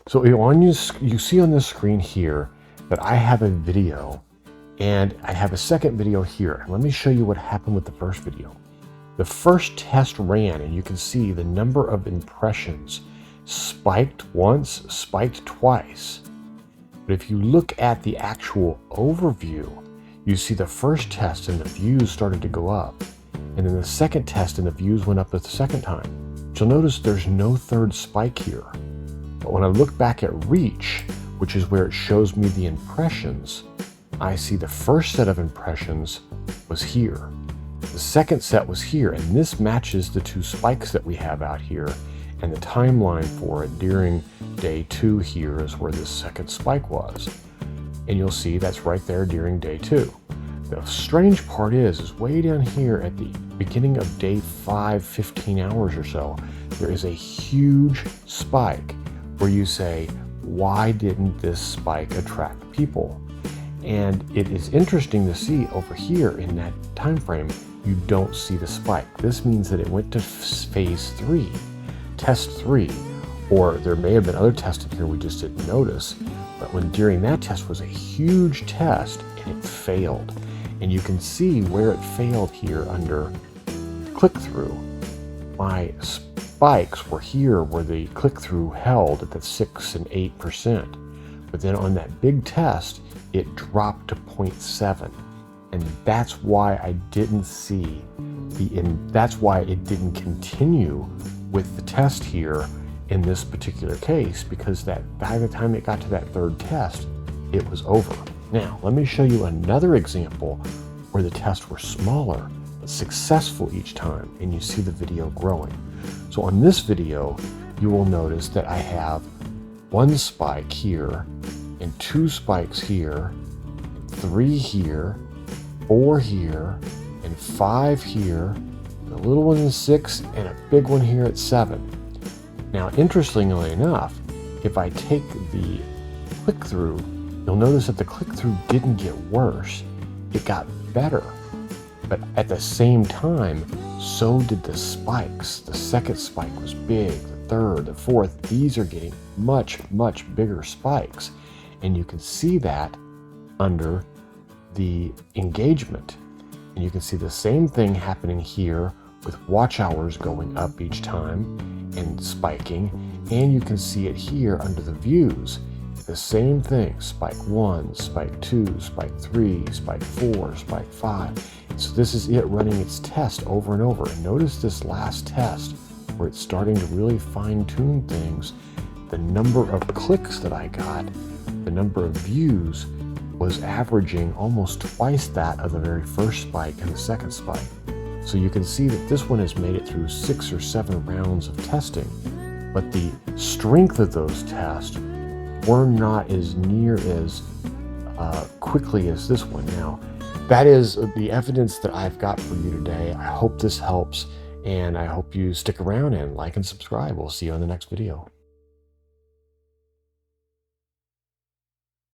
So you see on this screen here that I have a video and I have a second video here. Let me show you what happened with the first video. The first test ran and you can see the number of impressions spiked once, spiked twice. But if you look at the actual overview, you see the first test and the views started to go up. And then the second test and the views went up the second time. You'll notice there's no third spike here. But when I look back at reach, which is where it shows me the impressions, I see the first set of impressions was here. The second set was here, and this matches the two spikes that we have out here, and the timeline for it during day 2 here is where this second spike was. And you'll see that's right there during day 2. The strange part is way down here at the beginning of day 5, 15 hours or so, there is a huge spike where you say, why didn't this spike attract people? And it is interesting to see over here in that time frame, you don't see the spike. This means that it went to phase 3, test 3, or there may have been other tests in here we just didn't notice, but when during that test was a huge test and it failed. And you can see where it failed here under click-through. My spikes were here where the click-through held at the 6 and 8%. But then on that big test, it dropped to 0.7. And that's why I didn't see that's why it didn't continue with the test here in this particular case, because that by the time it got to that third test, it was over. Now, let me show you another example where the tests were smaller, but successful each time, and you see the video growing. So on this video, you will notice that I have 1 spike here, and 2 spikes here, and 3 here, 4 here, and 5 here, and a little one in 6, and a big one here at 7. Now, interestingly enough, if I take the click-through, you'll notice that the click-through didn't get worse. It got better. But at the same time, so did the spikes. The second spike was big, the third, the fourth. These are getting much, much bigger spikes. And you can see that under the engagement. And you can see the same thing happening here with watch hours going up each time and spiking. And you can see it here under the views. The same thing, spike 1, spike 2, spike 3, spike 4, spike 5. So this is it running its test over and over. And notice this last test where it's starting to really fine-tune things. The number of clicks that I got, the number of views was averaging almost twice that of the very first spike and the second spike. So you can see that this one has made it through 6 or 7 rounds of testing. But the strength of those tests were not as near as quickly as this one. Now, that is the evidence that I've got for you today. I hope this helps, and I hope you stick around and like and subscribe. We'll see you on the next video.